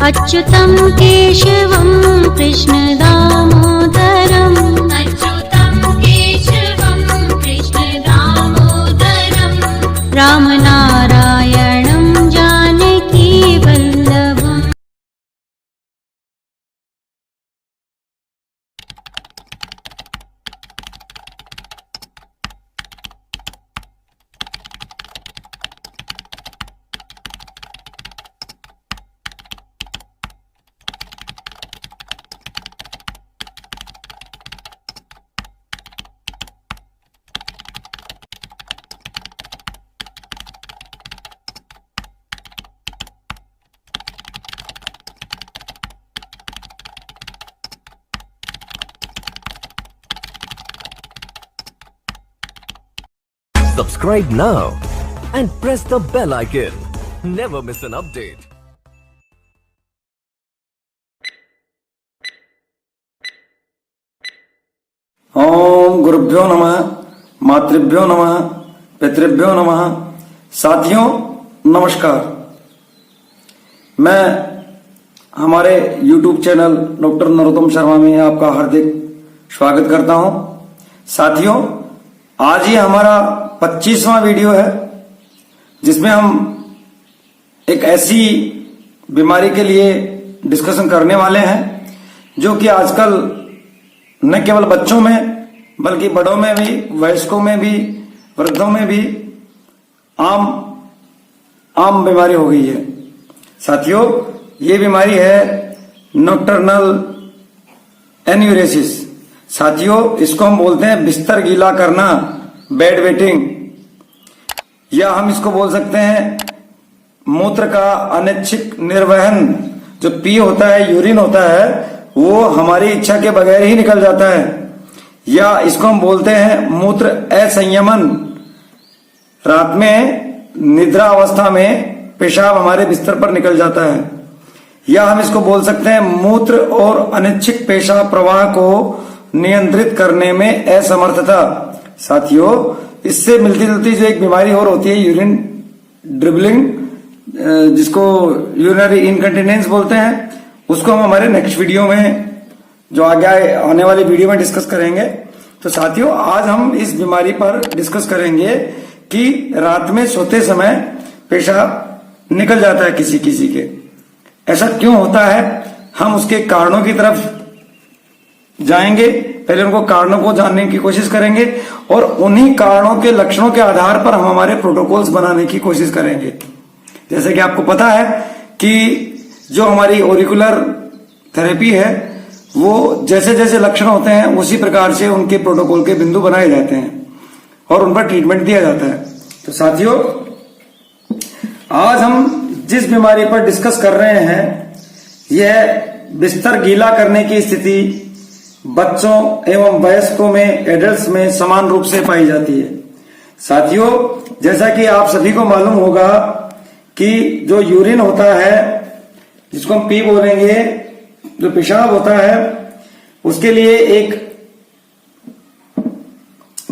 अच्युतं केशवं कृष्णदामोदरम् अच्युतं केशवं कृष्णदामोदरम् रामनारायणं जानकीवल्लभम्। Subscribe now and press the bell icon. Never miss an update. ओम गुरुभ्यो नमः, मातृभ्यो नमः, पितृभ्यो नमः। साथियों नमस्कार। मैं हमारे YouTube channel doctor Narottam Sharma में आपका हार्दिक स्वागत करता हूं। साथियों, आज ही हमारा 25वां वीडियो है जिसमें हम एक ऐसी बीमारी के लिए डिस्कशन करने वाले हैं जो कि आजकल न केवल बच्चों में बल्कि बड़ों में भी, वयस्कों में भी, वृद्धों में भी आम बीमारी हो गई है। साथियों, ये बीमारी है नॉकटर्नल एन्यूरेसिस। साथियों, इसको हम बोलते हैं बिस्तर गीला करना, बेड वेटिंग, या हम इसको बोल सकते हैं मूत्र का अनैच्छिक निर्वहन। जो पी होता है, यूरिन होता है, वो हमारी इच्छा के बगैर ही निकल जाता है। या इसको हम बोलते हैं मूत्र असंयमन। रात में निद्रा अवस्था में पेशाब हमारे बिस्तर पर निकल जाता है। या हम इसको बोल सकते हैं मूत्र और अनैच्छिक पेशाब प्रवाह को नियंत्रित करने में असमर्थता। साथियों, इससे मिलती जुलती जो एक बीमारी और होती है यूरिन ड्रिबलिंग, जिसको यूरिनरी इनकंटिनेंस बोलते हैं, उसको हम हमारे नेक्स्ट वीडियो में, जो आगे आने वाली वीडियो में डिस्कस करेंगे। तो साथियों, आज हम इस बीमारी पर डिस्कस करेंगे कि रात में सोते समय पेशाब निकल जाता है किसी किसी के। ऐसा क्यों होता है, हम उसके कारणों की तरफ जाएंगे। पहले उनको कारणों को जानने की कोशिश करेंगे और उन्हीं कारणों के लक्षणों के आधार पर हम हमारे प्रोटोकॉल्स बनाने की कोशिश करेंगे। जैसे कि आपको पता है कि जो हमारी ऑरिकुलर थेरेपी है, वो जैसे जैसे लक्षण होते हैं उसी प्रकार से उनके प्रोटोकॉल के बिंदु बनाए जाते हैं और उन पर ट्रीटमेंट दिया जाता है। तो साथियों, आज हम जिस बीमारी पर डिस्कस कर रहे हैं, यह बिस्तर गीला करने की स्थिति बच्चों एवं वयस्कों में, एडल्ट्स में समान रूप से पाई जाती है। साथियों, जैसा कि आप सभी को मालूम होगा कि जो यूरिन होता है, जिसको हम पी बोलेंगे, जो पेशाब होता है, उसके लिए एक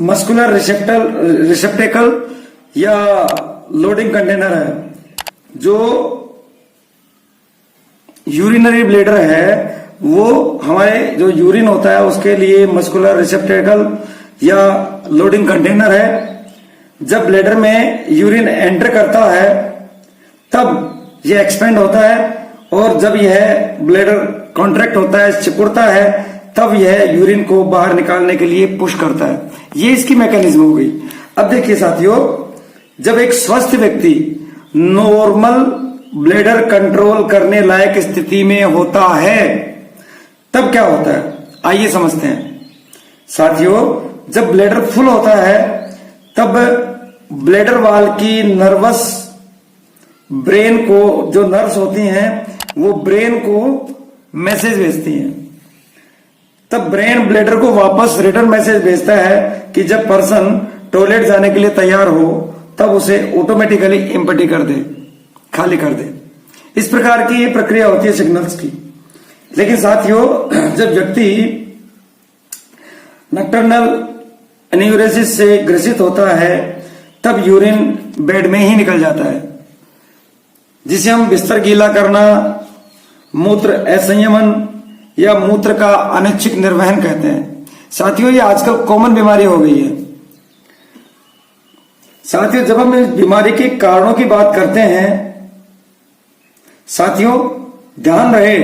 मस्कुलर रिसेप्टेकल या लोडिंग कंटेनर है। जो यूरिनरी ब्लैडर है, वो हमारे जो यूरिन होता है उसके लिए मस्कुलर रिसेप्टेकल या लोडिंग कंटेनर है। जब ब्लैडर में यूरिन एंटर करता है तब यह एक्सपेंड होता है, और जब यह ब्लैडर कॉन्ट्रैक्ट होता है, सिकुड़ता है, तब यह यूरिन को बाहर निकालने के लिए पुश करता है। ये इसकी मैकेनिज्म हो गई। अब देखिए साथियों, जब एक स्वस्थ व्यक्ति नॉर्मल ब्लैडर कंट्रोल करने लायक स्थिति में होता है, तब क्या होता है, आइए समझते हैं। साथियों, जब ब्लैडर फुल होता है तब ब्लैडर वाल की नर्वस ब्रेन को, जो नर्व्स होती हैं, वो ब्रेन को मैसेज भेजती हैं। तब ब्रेन ब्लैडर को वापस रिटर्न मैसेज भेजता है कि जब पर्सन टॉयलेट जाने के लिए तैयार हो तब उसे ऑटोमेटिकली एम्प्टी कर दे, खाली कर दे। इस प्रकार की ये प्रक्रिया होती है सिग्नल्स की। लेकिन साथियों, जब व्यक्ति नॉकटर्नल एन्यूरेसिस से ग्रसित होता है तब यूरिन बेड में ही निकल जाता है, जिसे हम बिस्तर गीला करना मूत्र असंयमन या मूत्र का अनैच्छिक निर्वहन कहते हैं। साथियों, ये आजकल कॉमन बीमारी हो गई है। साथियों, जब हम इस बीमारी के कारणों की बात करते हैं, साथियों ध्यान रहे,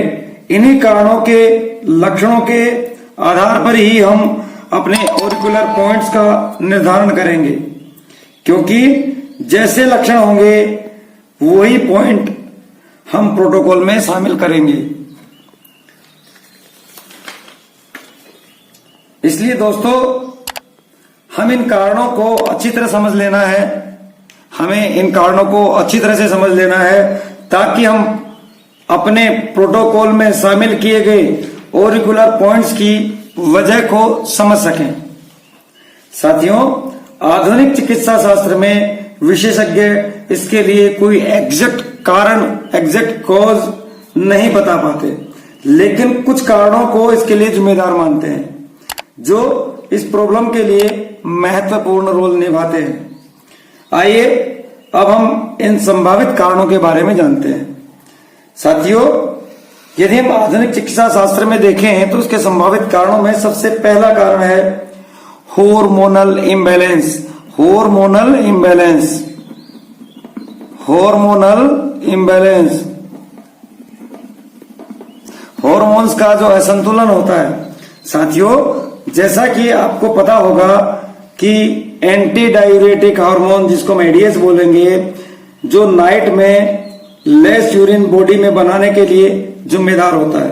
इन्हीं कारणों के लक्षणों के आधार पर ही हम अपने ऑरिकुलर पॉइंट्स का निर्धारण करेंगे, क्योंकि जैसे लक्षण होंगे वही पॉइंट हम प्रोटोकॉल में शामिल करेंगे। इसलिए दोस्तों, हम इन कारणों को अच्छी तरह समझ लेना है, हमें इन कारणों को अच्छी तरह से समझ लेना है ताकि हम अपने प्रोटोकॉल में शामिल किए गए ऑरिकुलर पॉइंट्स की वजह को समझ सकें। साथियों, आधुनिक चिकित्सा शास्त्र में विशेषज्ञ इसके लिए कोई एग्जैक्ट कारण, एग्जैक्ट कॉज नहीं बता पाते, लेकिन कुछ कारणों को इसके लिए जिम्मेदार मानते हैं जो इस प्रॉब्लम के लिए महत्वपूर्ण रोल निभाते हैं। आइए अब हम इन संभावित कारणों के बारे में जानते हैं। साथियों, यदि हम आधुनिक चिकित्सा शास्त्र में देखें तो उसके संभावित कारणों में सबसे पहला कारण है hormonal imbalance. Hormonal imbalance, hormonal imbalance, hormones का जो असंतुलन होता है। साथियों, जैसा कि आपको पता होगा कि एंटी डायूरेटिक हार्मोन, जिसको हम एडीएस बोलेंगे, जो नाइट में लेस यूरिन बॉडी में बनाने के लिए जिम्मेदार होता है,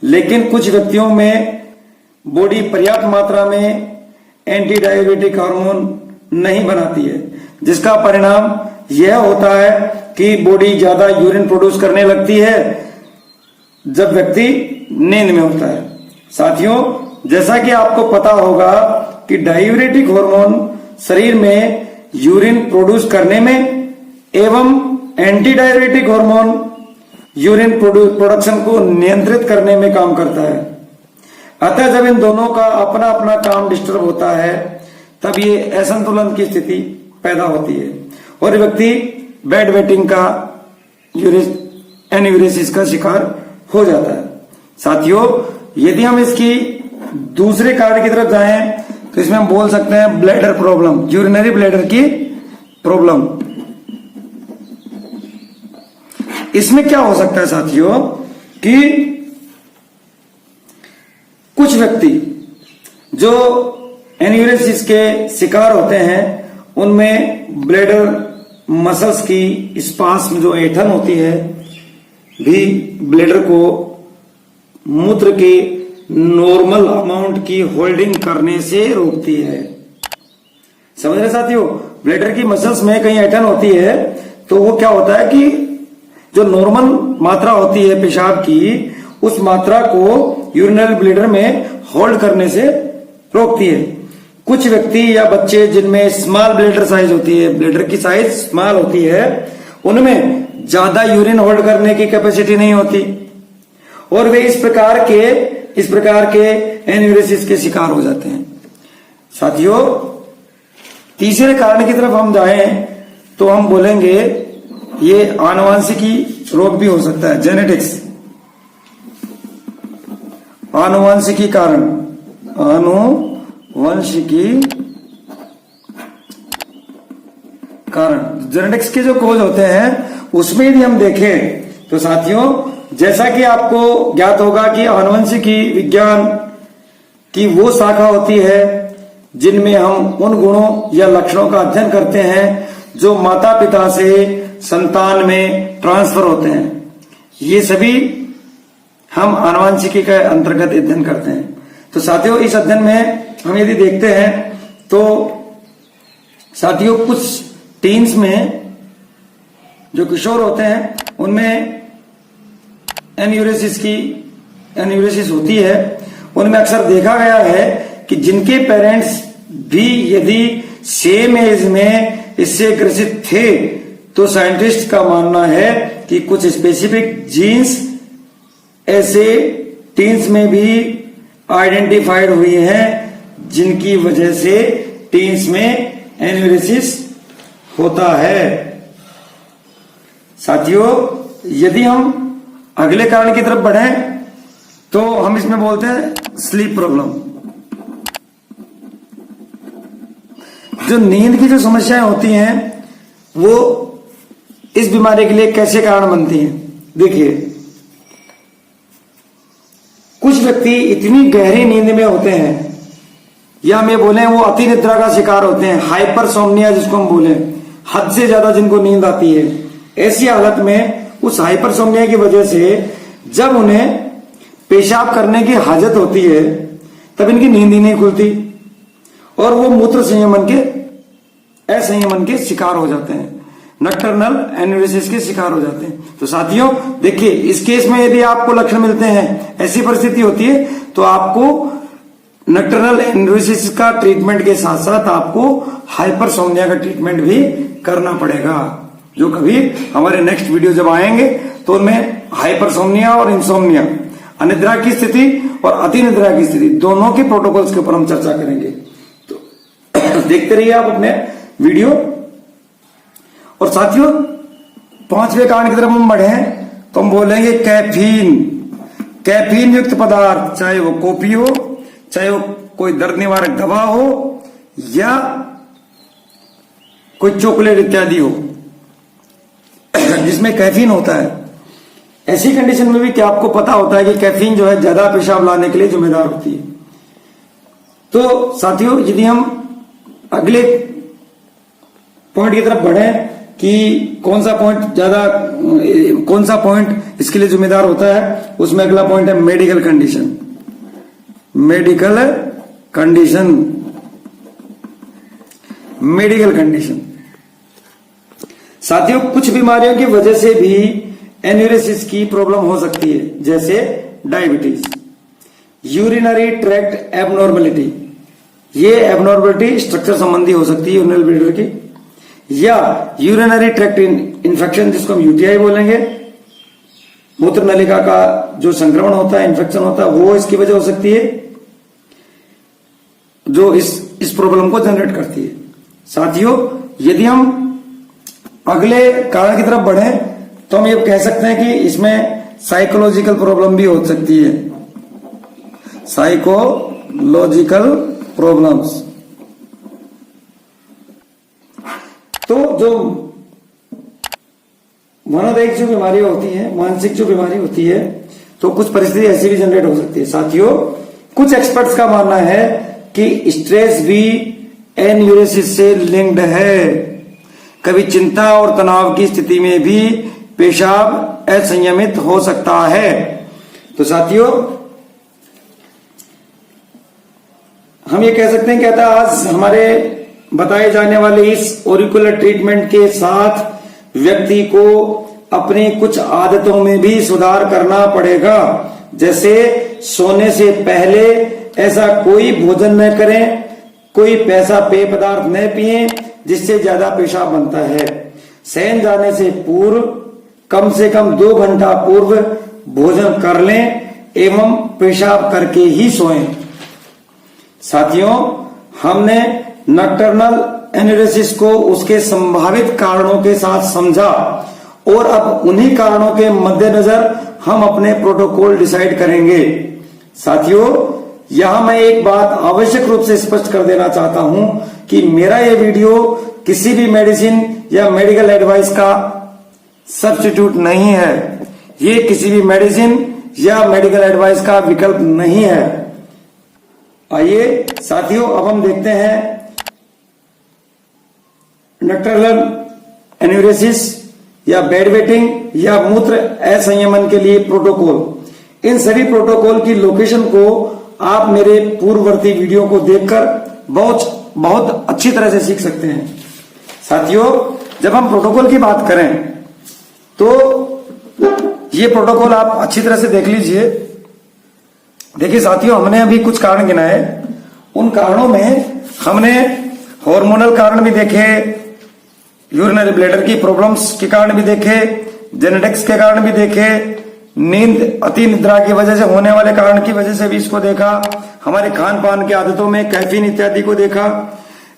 लेकिन कुछ व्यक्तियों में बॉडी पर्याप्त मात्रा में एंटी डायूरेटिक हार्मोन नहीं बनाती है, जिसका परिणाम यह होता है कि बॉडी ज्यादा यूरिन प्रोड्यूस करने लगती है जब व्यक्ति नींद में होता है। साथियों, जैसा कि आपको पता होगा कि डायूरेटिक हार्मोन शरीर में यूरिन प्रोड्यूस करने में एवं anti diuretic hormone urine production को नियंत्रित करने में काम करता है। अतः जब इन दोनों का अपना अपना काम डिस्टर्ब होता है तब ये असंतुलन की स्थिति पैदा होती है और व्यक्ति बेड वेटिंग का एन्यूरेसिस का शिकार हो जाता है। साथियों, यदि हम इसकी दूसरे कारण की तरफ जाएं तो इसमें हम बोल सकते हैं ब्लैडर प्रॉब्लम, यूरिनरी ब्लैडर की प्रॉब्लम। इसमें क्या हो सकता है साथियों कि कुछ व्यक्ति जो एन्यूरेसिस के शिकार होते हैं उनमें ब्लैडर मसल्स की स्पास्म, जो ऐंठन होती है, भी ब्लैडर को मूत्र के नॉर्मल अमाउंट की होल्डिंग करने से रोकती है। समझ रहे साथियों, ब्लैडर की मसल्स में कहीं ऐंठन होती है तो वो क्या होता है कि जो नॉर्मल मात्रा होती है पेशाब की, उस मात्रा को यूरिनरी ब्लैडर में होल्ड करने से रोकती है। कुछ व्यक्ति या बच्चे जिनमें स्मॉल ब्लैडर साइज होती है, ब्लैडर की साइज स्मॉल होती है, उनमें ज्यादा यूरिन होल्ड करने की कैपेसिटी नहीं होती और वे इस प्रकार के एन्यूरेसिस के शिकार हो जाते हैं। साथियों, तीसरे कारण की तरफ हम जाएं तो हम बोलेंगे ये आनुवंशिकी रोग भी हो सकता है, जेनेटिक्स, आनुवंशिकी कारण, आनुवंशिकी कारण, जेनेटिक्स के जो कोज होते हैं उसमें यदि हम देखें तो साथियों, जैसा कि आपको ज्ञात होगा कि आनुवंशिकी विज्ञान की वो शाखा होती है जिनमें हम उन गुणों या लक्षणों का अध्ययन करते हैं जो माता पिता से संतान में ट्रांसफर होते हैं। ये सभी हम आनुवंशिकी के अंतर्गत अध्ययन करते हैं। तो साथियों, इस अध्ययन में हम यदि देखते हैं तो साथियों, कुछ टीन्स में जो किशोर होते हैं उनमें एन्यूरेसिस होती है। उनमें अक्सर देखा गया है कि जिनके पेरेंट्स भी यदि सेम एज में इससे ग्रसित थे तो साइंटिस्ट का मानना है कि कुछ स्पेसिफिक जीन्स ऐसे टीन्स में भी आइडेंटिफाइड हुई हैं जिनकी वजह से टीन्स में एन्यूरेसिस होता है। साथियों, यदि हम अगले कारण की तरफ बढ़े तो हम इसमें बोलते हैं स्लीप प्रॉब्लम। जो नींद की जो समस्याएं होती हैं वो इस बीमारी के लिए कैसे कारण बनती हैं? देखिए, कुछ व्यक्ति इतनी गहरी नींद में होते हैं या हम ये बोले वो अति निद्रा का शिकार होते हैं, हाइपरसोम्निया जिसको हम बोले, हद से ज्यादा जिनको नींद आती है। ऐसी हालत में उस हाइपरसोम्निया की वजह से जब उन्हें पेशाब करने की हाजत होती है तब इनकी नींद ही नहीं खुलती और वो मूत्र संयमन के असंयमन के शिकार हो जाते हैं, नक्टर्नल एन्यूरिसिस के शिकार हो जाते हैं। तो साथियों देखिए, इस केस में यदि आपको लक्षण मिलते हैं, ऐसी परिस्थिति होती है, तो आपको नक्टर्नल एन्यूरिसिस का ट्रीटमेंट के साथ साथ आपको हाइपरसोम्निया का ट्रीटमेंट भी करना पड़ेगा, जो कभी हमारे नेक्स्ट वीडियो जब आएंगे तो उनमें हाइपरसोम्निया और इंसोम्निया, अनिद्रा की स्थिति और अति निद्रा की स्थिति, दोनों के प्रोटोकॉल्स के ऊपर हम चर्चा करेंगे। तो देखते रहिए आप अपने वीडियो। और साथियों, पांचवें कारण की तरफ हम बढ़े तो हम बोलेंगे कैफीन। कैफीन युक्त पदार्थ, चाहे वो कॉफी हो, चाहे वो कोई दर्द निवारक दवा हो या कोई चॉकलेट इत्यादि हो जिसमें कैफीन होता है, ऐसी कंडीशन में भी क्या आपको पता होता है कि कैफीन जो है ज्यादा पेशाब लाने के लिए जिम्मेदार होती है। तो साथियों, यदि हम अगले पॉइंट की तरफ बढ़े कि कौन सा पॉइंट इसके लिए जिम्मेदार होता है, उसमें अगला पॉइंट है मेडिकल कंडीशन। मेडिकल कंडीशन साथियों, कुछ बीमारियों की वजह से भी एन्यूरिसिस की प्रॉब्लम हो सकती है, जैसे डायबिटीज, यूरिनरी ट्रैक्ट एबनॉर्मलिटी। ये एबनॉर्मलिटी स्ट्रक्चर संबंधी हो सकती है यूरिनरी ब्लैडर की, या यूरिनरी ट्रैक्ट इन्फेक्शन जिसको हम यूटीआई बोलेंगे, मूत्र नलिका का जो संक्रमण होता है, इन्फेक्शन होता है, वो इसकी वजह हो सकती है जो इस प्रॉब्लम को जनरेट करती है। साथियों, यदि हम अगले कारण की तरफ बढ़े तो हम ये कह सकते हैं कि इसमें साइकोलॉजिकल प्रॉब्लम भी हो सकती है, साइकोलॉजिकल प्रॉब्लम्स। तो जो मनोदैहिक जो बीमारी होती है, मानसिक जो बीमारी होती है, तो कुछ परिस्थिति ऐसी भी जनरेट हो सकती है। साथियों, कुछ एक्सपर्ट्स का मानना है कि स्ट्रेस भी एन्यूरिसिस से लिंक्ड है। कभी चिंता और तनाव की स्थिति में भी पेशाब असंयमित हो सकता है। तो साथियों, हम ये कह सकते हैं कि आज हमारे बताए जाने वाले इस ऑरिकुलर ट्रीटमेंट के साथ व्यक्ति को अपनी कुछ आदतों में भी सुधार करना पड़ेगा, जैसे सोने से पहले ऐसा कोई भोजन न करें, कोई पैसा पेय पदार्थ न पिए जिससे ज्यादा पेशाब बनता है, शयन जाने से पूर्व कम से कम 2 घंटा पूर्व भोजन कर लें एवं पेशाब करके ही सोएं। साथियों, हमने नक्टर्नल एन्यूरिसिस को उसके संभावित कारणों के साथ समझा और अब उन्हीं कारणों के मद्देनजर हम अपने प्रोटोकॉल डिसाइड करेंगे। साथियों, यहां मैं एक बात आवश्यक रूप से स्पष्ट कर देना चाहता हूं कि मेरा यह वीडियो किसी भी मेडिसिन या मेडिकल एडवाइस का सब्स्टिट्यूट नहीं है। ये किसी भी मेडिसिन या मेडिकल एडवाइस का विकल्प नहीं है। आइए साथियों, अब हम देखते हैं नक्टर्नल एन्यूरिसिस या बेड वेटिंग या मूत्र असंयमन के लिए प्रोटोकॉल। इन सभी प्रोटोकॉल की लोकेशन को आप मेरे पूर्ववर्ती वीडियो को देखकर बहुत अच्छी तरह से सीख सकते हैं। साथियों, जब हम प्रोटोकॉल की बात करें तो ये प्रोटोकॉल आप अच्छी तरह से देख लीजिए। देखिए साथियों, हमने अभी कुछ कारण गिनाए, उन कारणों में हमने हार्मोनल कारण भी देखे, यूरिनरी ब्लैडर की प्रॉब्लम्स के कारण भी देखे, जेनेटिक्स के कारण भी देखे, नींद अति निद्रा की वजह से होने वाले कारण की वजह से भी इसको देखा, हमारे खान पान की आदतों में कैफीन इत्यादि को देखा,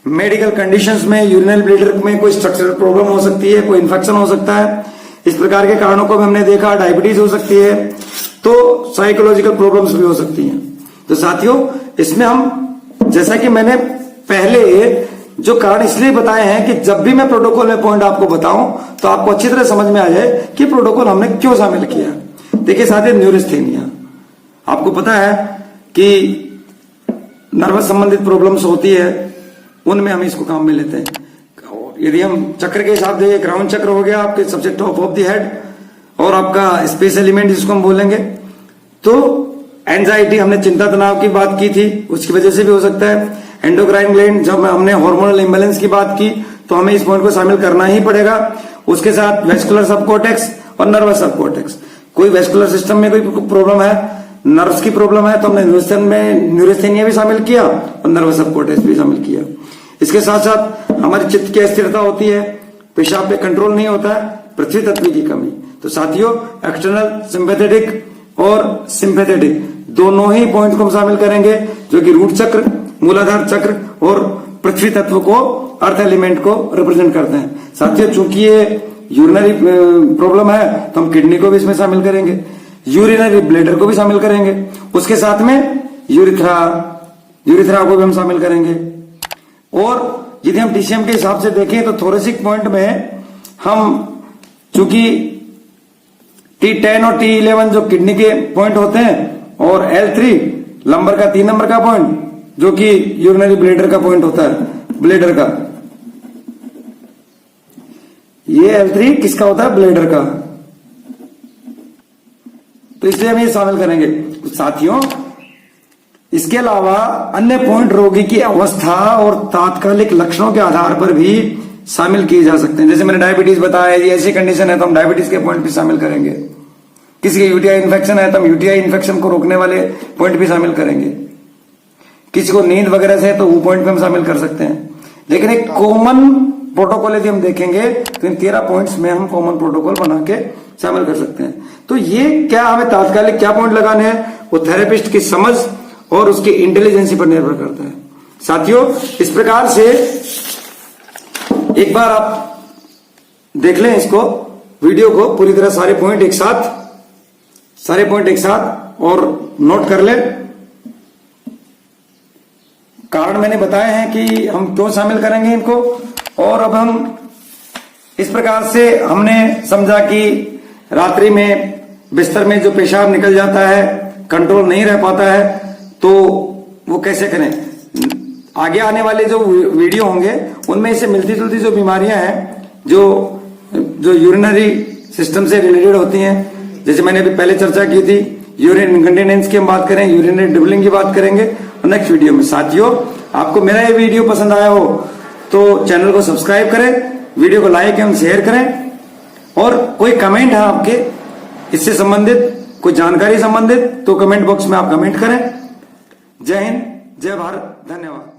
मेडिकल कंडीशंस में यूरिनरी ब्लैडर में कोई स्ट्रक्चरल प्रॉब्लम हो सकती है, कोई इन्फेक्शन हो सकता है, इस प्रकार के कारणों को भी हमने देखा। डायबिटीज हो सकती है, तो साइकोलॉजिकल प्रॉब्लम्स भी हो सकती हैं। तो साथियों, इसमें हम, जैसा कि मैंने पहले जो कारण इसलिए बताए हैं कि जब भी मैं प्रोटोकॉल में पॉइंट आपको बताऊं तो आपको अच्छी तरह समझ में आ जाए कि प्रोटोकॉल हमने क्यों शामिल किया। देखिए साथियों, न्यूरोस्थेनिया, आपको पता है कि नर्वस संबंधित प्रॉब्लम्स होती है, उनमें हम इसको काम में लेते हैं। यदि हम चक्र के हिसाब से, क्राउन चक्र हो गया आपके सबसे टॉप ऑफ द हेड, और आपका स्पेस एलिमेंट जिसको हम बोलेंगे, तो एंजाइटी, हमने चिंता तनाव की बात की थी, उसकी वजह से भी हो सकता है। एंडोक्राइन ग्लैंड, जब हमने हार्मोनल इंबैलेंस की बात की तो हमें इस पॉइंट को शामिल करना ही पड़ेगा। उसके साथ वेस्कुलर सबकॉर्टेक्स और नर्वस सबकॉर्टेक्स। कोई वेस्कुलर सिस्टम में कोई प्रॉब्लम है, नर्व्स की प्रॉब्लम है, तो हमने न्यूरोस्थेनिया भी शामिल किया और नर्वस सबकॉर्टेक्स भी शामिल किया। इसके साथ साथ हमारी चित्त की अस्थिरता होती है, पेशाब पे कंट्रोल नहीं होता है, पृथ्वी तत्व की कमी। तो साथियों, एक्सटर्नल सिंपैथेटिक और सिंपैथेटिक दोनों ही पॉइंट को हम शामिल करेंगे, जो कि रूट चक्र, मूलाधार चक्र और पृथ्वी तत्व को, अर्थ एलिमेंट को रिप्रेजेंट करते हैं। साथियों, चूंकि ये यूरिनरी प्रॉब्लम है तो हम किडनी को भी इसमें शामिल करेंगे, यूरिनरी ब्लैडर को भी शामिल करेंगे, उसके साथ में यूरिथ्रा को भी हम शामिल करेंगे। और यदि हम टीसीएम के हिसाब से देखें तो थोरेसिक पॉइंट में हम, चूंकि T10 और T11 जो किडनी के पॉइंट होते हैं, और L3 लंबर का 3 नंबर का पॉइंट जो कि यूरिनरी ब्लैडर का पॉइंट होता है, ब्लैडर का, ये L3 किसका होता है? ब्लैडर का। तो इसलिए हम ये शामिल करेंगे। साथियों, इसके अलावा अन्य पॉइंट रोगी की अवस्था और तात्कालिक लक्षणों के आधार पर भी शामिल किए जा सकते हैं। जैसे मैंने डायबिटीज बताया, ये ऐसी कंडीशन है तो हम डायबिटीज के पॉइंट भी शामिल करेंगे। किसी के यूटीआई इन्फेक्शन है तो हम यूटीआई इन्फेक्शन को रोकने वाले पॉइंट भी शामिल करेंगे। किसी को नींद वगैरह से है तो वो पॉइंट भी हम शामिल कर सकते हैं। लेकिन एक कॉमन प्रोटोकॉल यदि हम देखेंगे तो इन 13 पॉइंट्स में हम कॉमन प्रोटोकॉल बना के शामिल कर सकते हैं। तो ये क्या, हमें तात्कालिक क्या पॉइंट लगाने हैं, वो थेरेपिस्ट की समझ और उसकी इंटेलिजेंसी पर निर्भर करता है। साथियों, इस प्रकार से एक बार आप देख लें इसको, वीडियो को पूरी तरह, सारे पॉइंट एक साथ और नोट कर लें। कारण मैंने बताए हैं कि हम क्यों शामिल करेंगे इनको। और अब हम इस प्रकार से हमने समझा कि रात्रि में बिस्तर में जो पेशाब निकल जाता है, कंट्रोल नहीं रह पाता है, तो वो कैसे करें। आगे आने वाले जो वीडियो होंगे उनमें इससे मिलती जुलती जो बीमारियां हैं जो यूरिनरी सिस्टम से रिलेटेड होती हैं, जैसे मैंने अभी पहले चर्चा की थी, यूरिन इनकंटिनेंस की हम बात करें, यूरिनरी ड्रिबलिंग की बात करेंगे नेक्स्ट वीडियो में। साथियों, आपको मेरा ये वीडियो पसंद आया हो तो चैनल को सब्सक्राइब करें, वीडियो को लाइक एवं शेयर करें, और कोई कमेंट है आपके इससे संबंधित, कोई जानकारी संबंधित, तो कमेंट बॉक्स में आप कमेंट करें। जय हिंद, जय भारत, धन्यवाद।